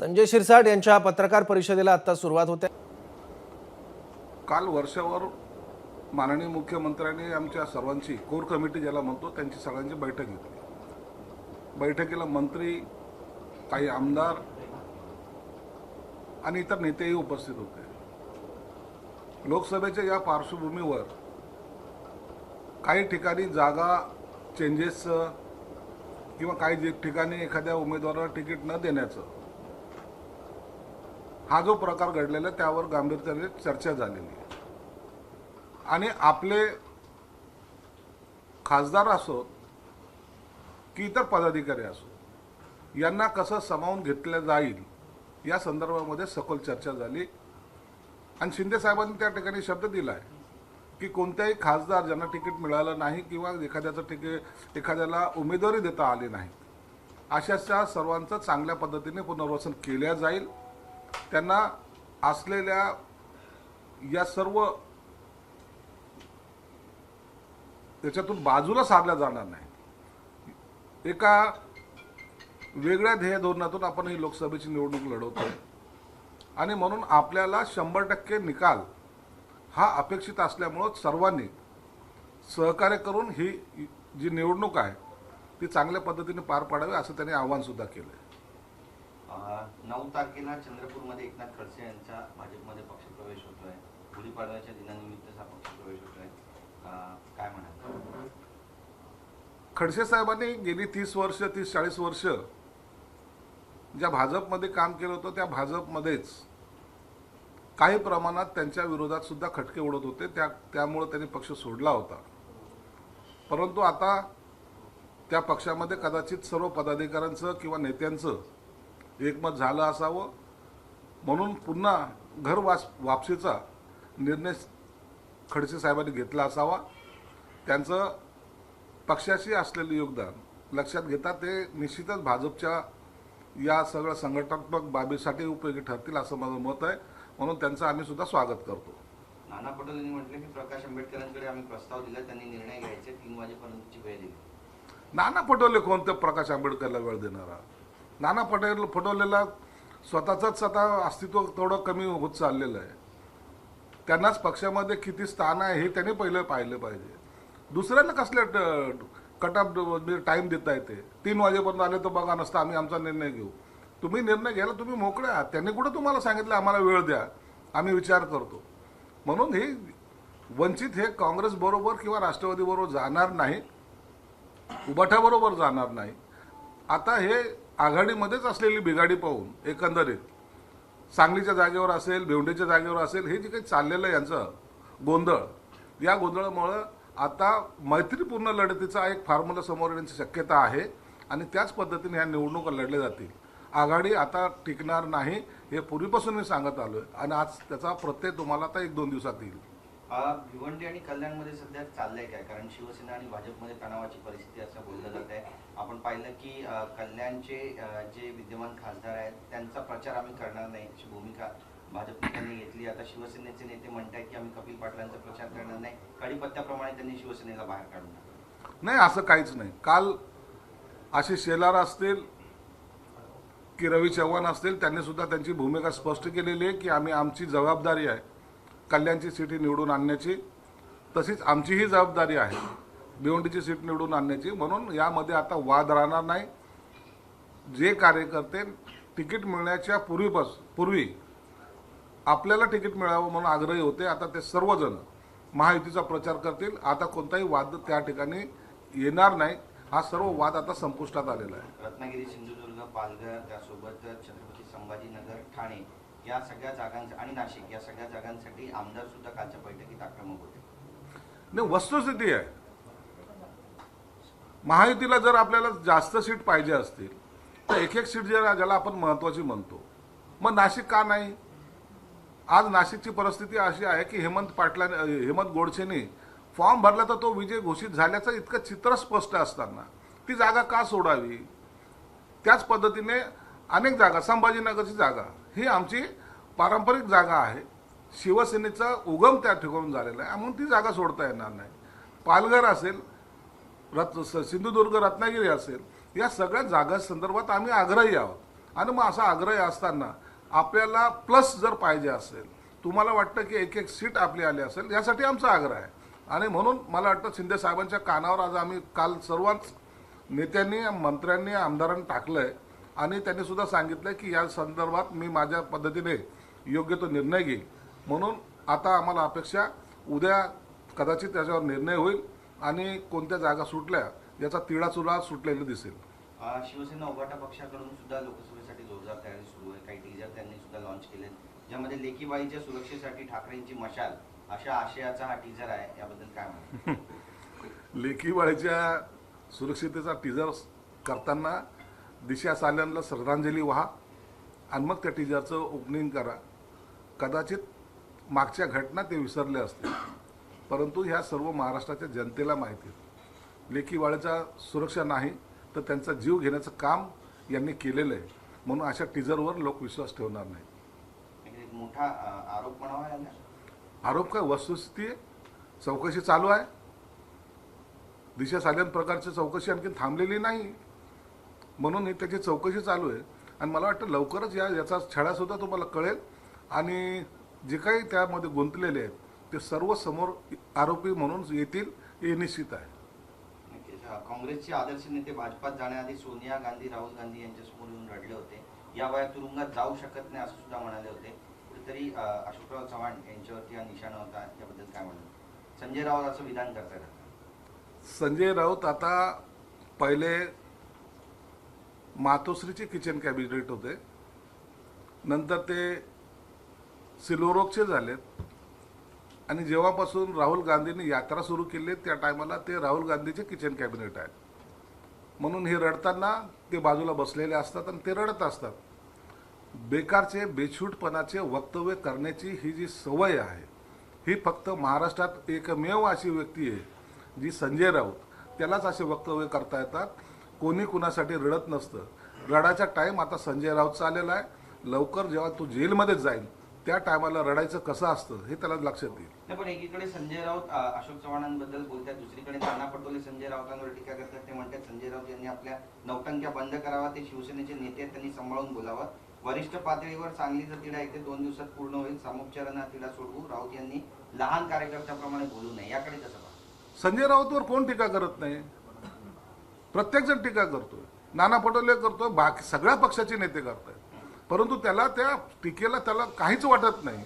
संजय शिरसाट यांच्या पत्रकार परिषदेला आता सुरुवात होते। काल वर्षावर माननीय मुख्यमंत्र्यांनी आमच्या सर्वांची कोर कमिटी ज्याला म्हणतो त्यांची सगळ्यांची बैठक घेतली। बैठकीला मंत्री, काही आमदार आणि इतर नेतेही उपस्थित होते। लोकसभेच्या या पार्श्वभूमीवर काही ठिकाणी जागा चेंजेस किंवा काही ठिकाणी एखाद्या उमेदवाराला तिकीट न देण्याचं हा जो प्रकार घडलेला आहे त्यावर गांभीर्याने चर्चा झालेली आहे। आणि आपले खासदार असोत की इतर पदाधिकारी असो यांना कसं सामावून घेतलं जाईल या संदर्भामध्ये सखोल चर्चा झाली। आणि शिंदे साहेबांनी त्या ठिकाणी शब्द दिला आहे की कोणत्याही खासदार ज्यांना तिकीट मिळालं नाही किंवा एखाद्याला उमेदवारी देता आली नाही अशाच्या सर्वांचं चांगल्या पद्धतीने पुनर्वसन केले जाईल। त्यांना असलेल्या या सर्व त्याच्यातून बाजूला सारल्या जाणार नाही। एका वेगळ्या ध्येय धोरणातून आपण ही लोकसभेची निवडणूक लढवतोय आणि म्हणून आपल्याला 100% निकाल हा अपेक्षित असल्यामुळे सर्वांनी सहकार्य करून ही जी निवडणूक आहे ती चांगल्या पद्धतीने पार पाडावी असं त्यांनी आवाहन सुद्धा केलं। 9 तारखेला चंद्रपूरमध्ये एकनाथ खडसे यांचा भाजपमध्ये पक्षप्रवेश होतोय। गुढीपाडव्याच्या दिनानिमित्त हा पक्षप्रवेश होतोय, काय म्हणाल? खडसे साहेबांनी गेली 30-40 वर्ष ज्या भाजपमध्ये काम केलं होतं त्या भाजपमध्येच काही प्रमाणात त्यांच्या विरोधात सुद्धा खटके उडत होते, त्यामुळे त्यांनी पक्ष सोडला होता। परंतु आता त्या पक्षामध्ये कदाचित सर्व पदाधिकाऱ्यांचं किंवा नेत्यांचं एकमत झालं असावं म्हणून पुन्हा घर वापसीचा निर्णय खडसे साहेबांनी घेतला असावा। त्यांचं पक्षाशी असलेलं योगदान लक्षात घेता ते निश्चितच भाजपच्या या सगळ्या संघटनात्मक बाबीसाठी उपयोगी ठरतील असं माझं मत आहे, म्हणून त्यांचं आम्ही सुद्धा स्वागत करतो। नाना पटोलेंनी म्हटलं की प्रकाश आंबेडकरांकडे आम्ही प्रस्ताव दिला, त्यांनी निर्णय घ्यायचे, 3 वाजेपर्यंतची वेळ दिली। नाना पटोले कोणत्या प्रकाश आंबेडकरला वेळ देणारा? नाना पटोलेला स्वतःच अस्तित्व थोडं कमी होत चाललेलं आहे। त्यांनाच पक्षामध्ये किती स्थान आहे हे त्यांनी पहिलं पाहिलं पाहिजे। दुसऱ्याला कसले कटअप टाइम देता येते? 3 वाजेपर्यंत आले तर बघा नसतं आम्ही आमचा निर्णय घेऊ। तुम्ही निर्णय घ्यायला तुम्ही मोकळे आहात, त्यांनी कुठं तुम्हाला सांगितलं आम्हाला वेळ द्या आम्ही विचार करतो? म्हणून हे वंचित हे काँग्रेस बरोबर किंवा राष्ट्रवादी बरोबर जाणार नाही, उबाठाबरोबर जाणार नाही। आता हे आघाडीमध्येच असलेली बिघाडी पाहून एकंदरीत सांगलीच्या जागेवर असेल, भेवंडीच्या जागेवर असेल, हे जे काही चाललेलं आहे यांचं गोंधळ, या गोंधळामुळं आता मैत्रीपूर्ण लढतीचा एक फॉर्म्युला समोर येण्याची शक्यता आहे आणि त्याच पद्धतीने ह्या निवडणुका लढल्या जातील। आघाडी आता टिकणार नाही हे पूर्वीपासून मी सांगत आलोय आणि आज त्याचा प्रत्यय तुम्हाला आता 1-2 दिवसात येईल। भिवंडी आणि कल्याणमध्ये सध्या चाललंय काय? कारण शिवसेना आणि भाजपमध्ये तणावाची परिस्थिती असं बोललं जात आहे। आपण पाहिलं की कल्याणचे जे विद्यमान खासदार आहेत त्यांचा प्रचार आम्ही करणार नाही अशी भूमिका भाजपने त्यांनी घेतली। आता शिवसेनेचे नेते म्हणतात की आम्ही कपिल पाटलांचा प्रचार करणार नाही, कडीपत्त्याप्रमाणे त्यांनी शिवसेनेला बाहेर काढून टाकलं। नाही, असं काहीच नाही। काल आशिष शेलार असतील की रवी चव्हाण असतील त्यांनी सुद्धा त्यांची भूमिका स्पष्ट केलेली आहे की आमची जबाबदारी आहे कल्याणची सीट निवडून आणण्याची, तशीच आमचीही जबाबदारी आहे भिवंडीची सीट निवडून आणण्याची। म्हणून यामध्ये आता वाद राहणार नाही। जे कार्यकर्ते तिकीट मिळण्याच्या पूर्वी आपल्याला तिकीट मिळावं म्हणून आग्रही होते, आता ते सर्वजण महायुतीचा प्रचार करतील। आता कोणताही वाद त्या ठिकाणी येणार नाही, हा सर्व वाद आता संपुष्टात आलेला आहे। रत्नागिरी, सिंधुदुर्ग, पालघर, त्यासोबत छत्रपती संभाजीनगर, ठाणे या सगळ्या जागांसाठी आणि नाशिक या सगळ्या जागांसाठी आमदार सुद्धा कालच्या बैठकीत आक्रमक होते। नाही, वस्तुस्थिती आहे महायुतीला जर आपल्याला जास्त सीट पाहिजे असतील तर एक सीट ज्याला आपण महत्वाची म्हणतो, मग नाशिक का नाही? आज नाशिकची परिस्थिती अशी आहे की हेमंत गोडसेंनी फॉर्म भरला तर तो विजय घोषित झाल्याचं इतकं चित्र स्पष्ट असताना ती जागा का सोडावी? त्याच पद्धतीने अनेक जागा, संभाजीनगरची जागा ही आमची पारंपरिक जागा आहे, शिवसेनेचा उगम त्या ठिकाणून झालेला आहे म्हणून ती जागा सोडता येणार नाही। पालघर असेल, सिंधुदुर्ग, रत्नागिरी असेल, या सगळ्या जागा संदर्भात आम्ही आग्रही आहोत आणि मग असा आग्रह असताना आपल्याला प्लस जर पाहिजे असेल, तुम्हाला वाटतं की एक एक सीट आपली आली असेल, यासाठी आमचा आग्रह आहे. आणि म्हणून मला वाटतं शिंदे साहेबांच्या कानावर आज आम्ही काल सर्वच नेत्यांनी, मंत्र्यांनी, आमदारांनी टाकलंय आणि त्यांनी सुद्धा सांगितलंय की या संदर्भात मी माझ्या पद्धतीने योग्य तो निर्णय घेईल. म्हणून आता आम्हाला अपेक्षा, उद्या कदाचित त्याच्यावर निर्णय होईल आणि कोणत्या जागा सुटल्या याचा तिळाचुळा सुटलेला दिसेल. शिवसेना उभाटा पक्षाकडून सुद्धा लोकसभेसाठी जोरदार तयारी सुरू आहे. काही टीजर त्यांनी सुद्धा लॉन्च केले, ज्यामध्ये लेकीबाईच्या सुरक्षेसाठी ठाकरेंची मशाल अशा आशयाचा हा टीजर आहे. याबद्दल काय म्हणतात? लेकीबाळीच्या सुरक्षितेचा टीजर करताना दिशा साल्यांना श्रद्धांजली व्हा आणि मग त्या टीजरचं ओपनिंग करा. कदाचित मागच्या घटना ते विसरले असतील, परंतु ह्या सर्व महाराष्ट्राच्या जनतेला माहिती आहे लेकीबाळीचा सुरक्षा नाही तर त्यांचा जीव घेण्याचं काम यांनी केलेलं आहे. म्हणून अशा टीजरवर लोक विश्वास ठेवणार नाही. एक मोठा आरोप म्हणावा याला. आरोप काय, वस्तुस्थिती आहे, चौकशी चालू आहे. दिशा साल्यांत प्रकारची चौकशी आणखी थांबलेली नाही, म्हणून ही त्याची चौकशी चालू आहे. आणि मला वाटतं लवकरच याचा छडा सुद्धा तुम्हाला कळेल आणि जे काही त्यामध्ये गुंतलेले आहेत ते सर्व समोर आरोपी म्हणून येतील हे निश्चित आहे. काँग्रेसचे आदर्श नेते भाजपात जाण्याआधी सोनिया गांधी, राहुल गांधी यांच्यासमोर येऊन रडले होते. या वयात तुरुंगात जाऊ शकत नाही असं सुद्धा म्हणाले होते. कुठेतरी अशोकराव चव्हाण यांच्यावरती हा निशाणा होता. याबद्दल काय म्हणतात? संजय राऊत असं विधान करतात. संजय राऊत आता पहिले मातोश्रीचे किचन कॅबिनेट होते, नंतर ते सिल्वरोगचे झालेत आणि जेव्हापासून राहुल गांधींनी यात्रा सुरू केली त्या टायमाला ते राहुल गांधीचे किचन कॅबिनेट आहेत. म्हणून हे रडताना ते बाजूला बसलेले असतात आणि ते रडत असतात. बेकारचे बेछूटपणाचे वक्तव्य करण्याची ही जी सवय आहे ही फक्त महाराष्ट्रात एकमेव अशी व्यक्ती आहे जी संजय राऊत, त्यालाच असे वक्तव्य करता येतात. कोणी कुणासाठी रडत नसतं. रडायचा टाईम आता संजय राऊतचा आलेला आहे. लवकर जेव्हा तो जेलमध्ये जाईल त्या टायमाला रडायचं कसं असतं हे त्याला लक्षात येईल. नाही, पण एकीकडे संजय राऊत अशोक चव्हाणांबद्दल बोलतात, दुसरीकडे नाना पटोले संजय राऊतांवर टीका करतात. ते म्हणतात संजय राऊत यांनी आपल्या नौटंक्या बंद करावा, ते शिवसेनेचे नेते त्यांनी सांभाळून बोलावं. वरिष्ठ पातळीवर चांगलीचा तिढा येते 2 दिवसात पूर्ण होईल. सामोपचारांना तिढा सोडवू. राऊत यांनी लहान कार्यकर्त्याप्रमाणे बोलू नये. याकडे कसं पाहता? संजय राऊतवर कोण टीका करत नाही? प्रत्येक जण टीका करतोय. नाना पटोले करतोय, बाकी सगळ्या पक्षाचे नेते करतायत, परंतु त्याला त्या टीकेला त्याला काहीच वाटत नाही.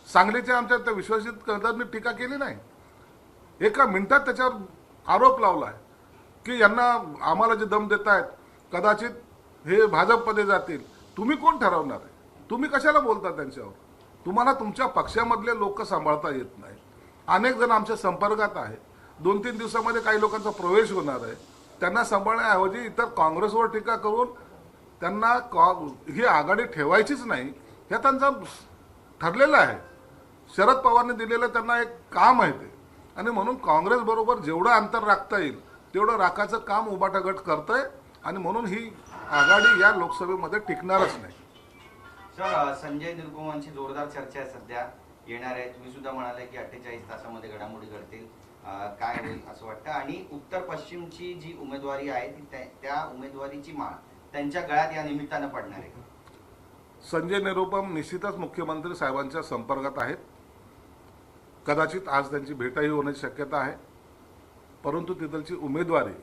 सांगलीच्या आमच्या त्या विश्वजित कदमनी टीका केली नाही. एका मिनिटात त्याच्यावर आरोप लावलाय की यांना आम्हाला जे दम देत आहेत कदाचित हे भाजपमध्ये जातील. तुम्ही कोण ठरवणार आहे? तुम्ही कशाला बोलता त्यांच्यावर? तुम्हाला तुमच्या पक्षामधले लोक सांभाळता येत नाही. अनेक जण आमच्या संपर्कात आहे. 2-3 दिवसामध्ये काही लोकांचा प्रवेश होणार आहे. त्यांना सांभाळण्याऐवजी इतर काँग्रेसवर टीका करून त्यांना ही आघाडी ठेवायचीच नाही हे त्यांचा ठरलेलं आहे. शरद पवारने दिलेलं त्यांना एक काम आहे ते, आणि म्हणून काँग्रेस बरोबर जेवढं अंतर राखता येईल तेवढं राखायचं काम उभाटा गट करतंय आणि म्हणून ही आघाडी या लोकसभेमध्ये टिकणारच नाही. सर, संजय निरुपमांची जोरदार चर्चा आहे सध्या येणार आहे. तुम्ही सुद्धा म्हणाले की 48 तासामध्ये घडामोडी घडतील. काय होईल असं वाटतं? आणि उत्तर पश्चिमची जी उमेदवारी आहे ती त्या उमेदवारीची माळ त्यांच्या गळ्यात या निमित्तानं पडणार आहे. संजय निरुपम निश्चितच मुख्यमंत्री साहेबांच्या संपर्कात आहेत. कदाचित आज त्यांची भेटही होण्याची शक्यता आहे, परंतु तिथलची उमेदवारी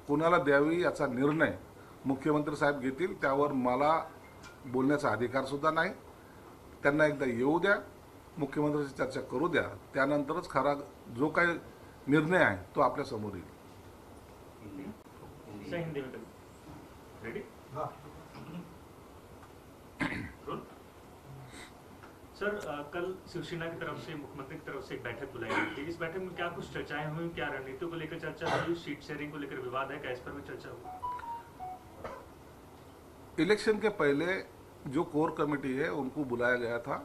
कोणाला द्यावी याचा निर्णय मुख्यमंत्री साहेब घेतील. त्यावर मला बोलण्याचा अधिकार सुद्धा नाही. त्यांना एकदा येऊ द्या, मुख्यमंत्र्यांची चर्चा करू द्या, त्यानंतरच खरा जो काही निर्णय आहे तो आपल्या समोर येईल. रेडी? सर, कल शिवसेना की तरफ से, मुख्यमंत्री की तरफ से एक बैठक बुलाई गई थी. इस बैठक में क्या कुछ चर्चाएं हुई? क्या रणनीति को लेकर चर्चा हुई? सीट शेयरिंग को लेकर विवाद है, क्या इस पर भी चर्चा हुई? इलेक्शन के पहले जो कोर कमेटी है उनको बुलाया गया था.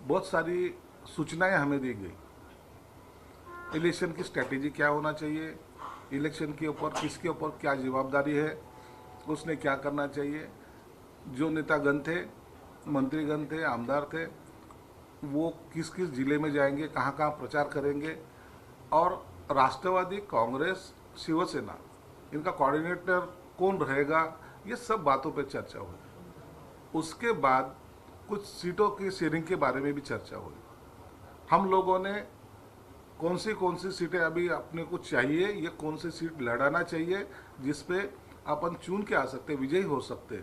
बहुत सारी सूचनाएं हमें दी गई. इलेक्शन की स्ट्रैटेजी क्या होना चाहिए, इलेक्शन के ऊपर किसके ऊपर क्या जवाबदारी है, उसने क्या करना चाहिए. जो नेतागण थे, मंत्रीगण थे, आमदार थे, वो किस किस जिले में जाएंगे, कहाँ कहाँ प्रचार करेंगे, और राष्ट्रवादी, कांग्रेस, शिवसेना, इनका कोऑर्डिनेटर कौन रहेगा, ये सब बातों पे चर्चा हुई। उसके बाद कुछ सीटों की शेयरिंग के बारे में भी चर्चा हुई। हम लोगों ने कौन सी सीटें अभी अपने को चाहिए, ये कौन सी सीट लड़ाना चाहिए जिसपे अपन चुन के आ सकते, विजयी हो सकते,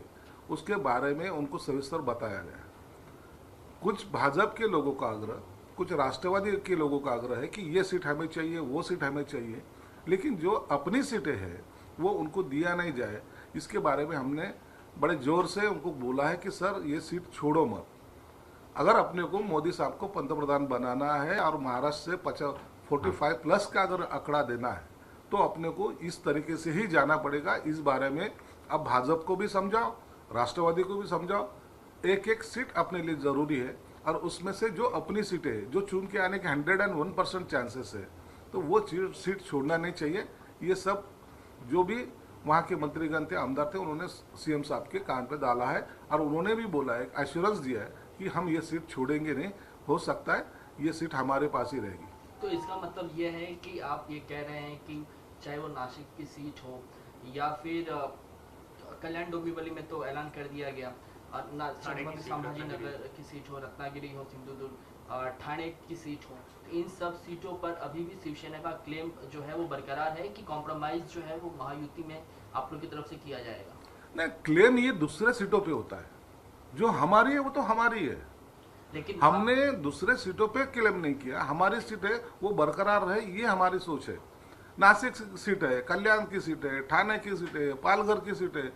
उसके बारे में उनको सविस्तर बताया गया। कुछ भाजपा के लोगों का आग्रह, कुछ राष्ट्रवादी के लोगों का आग्रह है कि ये सीट हमें चाहिए, वो सीट हमें चाहिए, लेकिन जो अपनी सीटें हैं वो उनको दिया नहीं जाए, इसके बारे में हमने बड़े जोर से उनको बोला है कि सर ये सीट छोड़ो मत। अगर अपने को मोदी साहब को पंतप्रधान बनाना है और महाराष्ट्र से 45 प्लस का अगर आंकड़ा देना है तो अपने को इस तरीके से ही जाना पड़ेगा। इस बारे में अब भाजपा को भी समझाओ, राष्ट्रवादी को भी समझाओ, एक एक सीट अपने लिए जरूरी है और उसमें से जो अपनी सीटें है, जो चुन के आने के 101% चांसेस है, तो वो सीट छोड़ना नहीं चाहिए। ये सब जो भी वहाँ के मंत्रीगण थे, आमदार थे, उन्होंने सीएम साहब के कान पे डाला है और उन्होंने भी बोला है, एश्योरेंस दिया है कि हम ये सीट छोड़ेंगे नहीं, हो सकता है ये सीट हमारे पास ही रहेगी। तो इसका मतलब ये है कि आप ये कह रहे हैं कि चाहे वो नासिक की सीट हो या फिर कल्याण डोंबिवली में तो ऐलान कर दिया गया, छत्रपति संभाजी नगर की सीट हो, रत्नागिरी हो, सिंधुदुर्ग, ठाणे की सीट हो, तो इन सब सीटों पर अभी भी शिवसेना का क्लेम जो है वो बरकरार है कि कॉम्प्रोमाइज जो है वो महायुति में आप लोग की तरफ से किया जाएगा। नहीं, क्लेम ये दूसरे सीटों पे होता है, जो हमारी है वो तो हमारी है, लेकिन हमने दूसरे सीटों पे क्लेम नहीं किया। हमारी सीट है वो बरकरार रहे, ये हमारी सोच है। नासिक सीट है, कल्याण की सीट है, ठाणे की सीट है, पालघर की सीट है,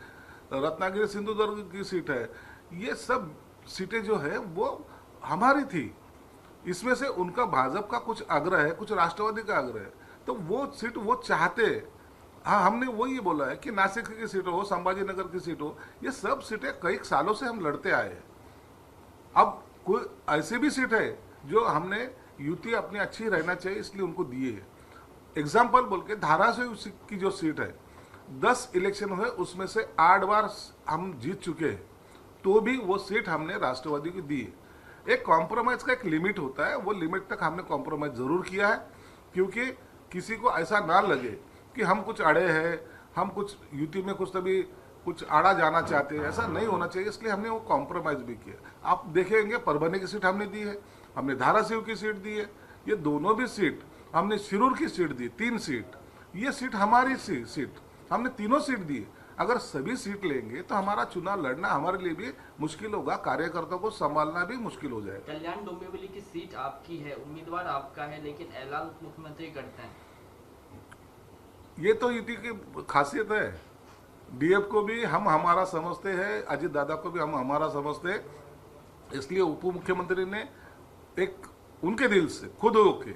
रत्नागिरी सिंधुदुर्ग की सीट है, ये सब सीटें जो है वो हमारी थी। इसमें से उनका भाजपा का कुछ आग्रह है, कुछ राष्ट्रवादी का आग्रह है, तो वो सीट वो चाहते। हाँ, हमने वही बोला है कि नासिक की सीट हो, संभाजी नगर की सीट हो, ये सब सीटें कई सालों से हम लड़ते आए हैं। अब कोई ऐसी भी सीट है जो हमने युति अपनी अच्छी रहना चाहिए इसलिए उनको दिए है। एग्जाम्पल बोल के धाराशिव की जो सीट है, 10 इलेक्शन हुए, उसमें से 8 बार हम जीत चुके हैं, तो भी वो सीट हमने राष्ट्रवादी को दी है। एक कॉम्प्रोमाइज का एक लिमिट होता है, वो लिमिट तक हमने कॉम्प्रोमाइज जरूर किया है, क्योंकि किसी को ऐसा ना लगे कि हम कुछ अड़े हैं, हम कुछ युति में कुछ आड़ा जाना चाहते हैं, ऐसा नहीं होना चाहिए, इसलिए हमने वो कॉम्प्रोमाइज भी किया। आप देखेंगे परभनी की सीट हमने दी है, हमने धाराशिव की सीट दी है, ये दोनों भी सीट हमने शिरूर की सीट दी, 3 सीट, ये सीट हमारी सीट, हमने तीनों सीट दी। अगर सभी सीट लेंगे तो हमारा चुनाव लड़ना हमारे लिए भी मुश्किल होगा, कार्यकर्ताओं को संभालना भी मुश्किल हो जाएगा। कल्याण डोंबिवली की सीट आपकी है, उम्मीदवार आपका है, लेकिन ऐलान मुख्यमंत्री करते हैं। ये तो युति की खासियत है। डीएफ को भी हम हमारा समझते हैं, अजित दादा को भी हम हमारा समझते हैं, इसलिए उप मुख्यमंत्री ने एक उनके दिल से खुद होके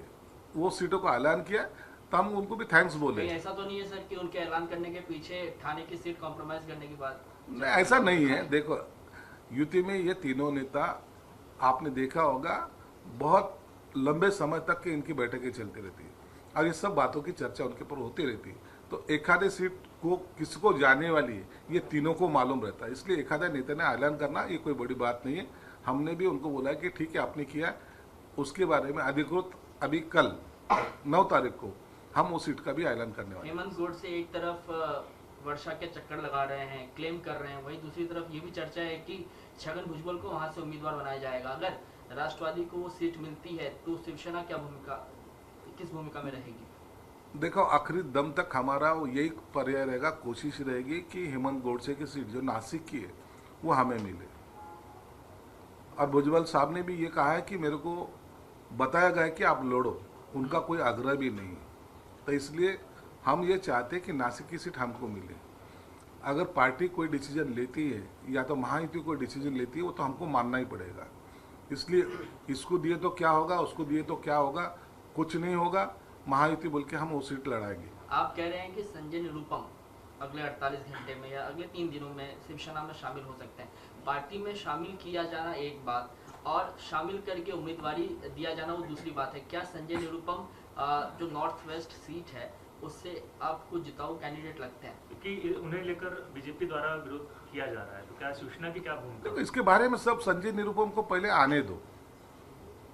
वो सीटों का ऐलान किया, तो हम उनको भी थैंक्स बोले। ऐसा तो नहीं है सर कि उनके ऐलान करने के पीछे ठाणे की सीट कॉम्प्रोमाइज करने की बात? नहीं, ऐसा नहीं है। देखो, युति में ये तीनों नेता आपने देखा होगा, बहुत लंबे समय तक के इनकी बैठकें चलती रहती है और ये सब बातों की चर्चा उनके ऊपर होती रहती है। तो एक आधे सीट को किसको जाने वाली है ये तीनों को मालूम रहता है, इसलिए एक आधे नेता ने ऐलान करना ये कोई बड़ी बात नहीं है। हमने भी उनको बोला है कि ठीक है आपने किया, उसके बारे में अधिकृत अभी कल 9 तारीख को हम उस सीट का भी ऐलान करने वाले हैं। हेमंत गोडसे एक तरफ वर्षा के चक्कर लगा रहे हैं, क्लेम कर रहे हैं, वही दूसरी तरफ ये भी चर्चा है कि छगन भुजबल को वहां से उम्मीदवार बनाया जाएगा। अगर राष्ट्रवादी को वो सीट मिलती है तो शिवसेना किस भूमिका में रहेगी? देखो, आखिरी दम तक हमारा यही पर्याय रहेगा, कोशिश रहेगी कि हेमंत गोडसे की सीट जो नासिक की है वो हमें मिले। और भुजबल साहब ने भी ये कहा है कि मेरे को बताया गया कि आप लड़ो, उनका कोई आग्रह भी नहीं है, तो इसलिए हम ये चाहते हैं कि नासिक की सीट हमको मिले। अगर पार्टी कोई डिसीजन लेती है या तो महायुति कोई डिसीजन लेती है, वो तो हमको मानना ही पड़ेगा। इसलिए इसको दिए तो क्या होगा, उसको दिए तो क्या होगा, कुछ नहीं होगा, महायुति बोल के हम वो सीट लड़ाएंगे। आप कह रहे हैं कि संजय निरुपम अगले 48 घंटे में या अगले 3 दिनों में शिवसेना में शामिल हो सकते हैं। पार्टी में शामिल किया जाना एक बात और शामिल करके उम्मीदवारी दिया जाना वो दूसरी बात है। क्या संजय निरुपम जो नॉर्थ वेस्ट सीट है उससे आपको जिताऊ कैंडिडेट लगते हैं? कि उन्हें लेकर बीजेपी द्वारा विरोध किया जा रहा है, तो क्या शिवसेना की क्या भूमिका? तो इसके बारे में सब संजय निरुपम को पहले आने दो,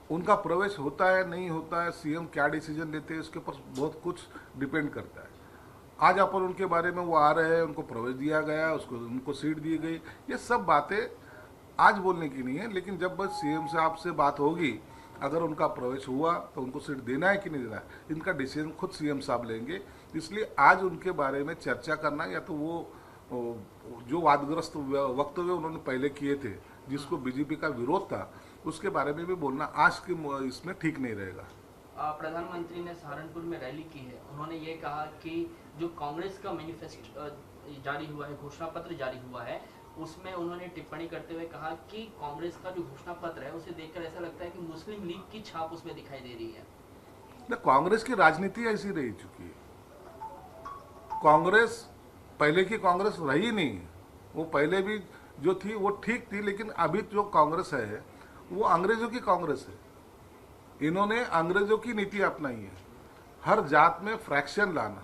उनका प्रवेश होता है नहीं होता है, सीएम क्या डिसीजन लेते हैं, इसके ऊपर बहुत कुछ डिपेंड करता है। आज अपन उनके बारे में वो आ रहे हैं, उनको प्रवेश दिया गया, उनको सीट दी गई, ये सब बातें आज बोलने की नहीं है। लेकिन जब बस सीएम साहब से बात होगी, अगर उनका प्रवेश हुआ तो उनको सीट देना है कि नहीं देना है, इनका डिसीजन खुद सीएम साहब लेंगे। इसलिए आज उनके बारे में चर्चा करना, या तो वो जो वादग्रस्त वक्तव्य उन्होंने पहले किए थे, जिसको बीजेपी का विरोध था, उसके बारे में भी बोलना आज के इसमें ठीक नहीं रहेगा। प्रधानमंत्री ने सहारनपुर में रैली की है, उन्होंने ये कहा कि जो कांग्रेस का मैनिफेस्टो जारी हुआ है, घोषणा पत्र जारी हुआ है, उसमें उन्होंने टिप्पणी करते हुए कहा कि कांग्रेस का जो घोषणा पत्र है उसे देखकर ऐसा लगता है कि मुस्लिम लीग की छाप उसमें दिखाई दे रही है। ना, कांग्रेस की राजनीति ऐसी रही चुकी है। कांग्रेस पहले की कांग्रेस रही नहीं, वो पहले भी जो थी वो ठीक थी, लेकिन अभी जो कांग्रेस है वो अंग्रेजों की कांग्रेस है। इन्होंने अंग्रेजों की नीति अपनाई है, हर जात में फ्रैक्शन लाना।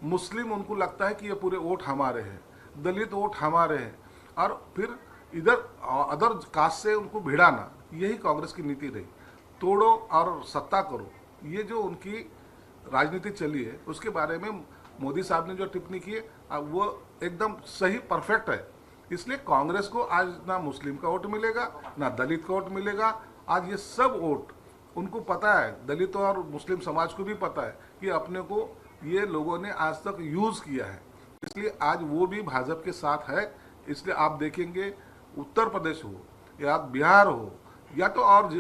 मुस्लिम उनको लगता है कि ये पूरे वोट हमारे हैं, दलित वोट हमारे हैं, और फिर इधर अदर कास्ट से उनको भिड़ाना, यही कांग्रेस की नीति रही। तोड़ो और सत्ता करो, ये जो उनकी राजनीति चली है, उसके बारे में मोदी साहब ने जो टिप्पणी की है वो एकदम सही, परफेक्ट है। इसलिए कांग्रेस को आज ना मुस्लिम का वोट मिलेगा, ना दलित का वोट मिलेगा। आज ये सब वोट उनको पता है, दलित और मुस्लिम समाज को भी पता है कि अपने को ये लोगों ने आज तक यूज किया है, इसलिए आज वो भी भाजपा के साथ है। इसलिए आप देखेंगे उत्तर प्रदेश हो या बिहार हो या तो और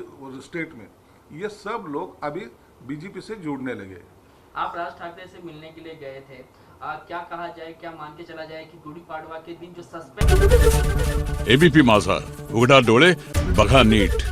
स्टेट में, ये सब लोग अभी बीजेपी से जुड़ने लगे। आप राज ठाकरे से मिलने के लिए गए थे, क्या कहा जाए, क्या मान के चला जाए कि गुड़ी पाडवा के दिन जो सस्पेंड एबीपी माझा, उघडा डोळे बघा नीट।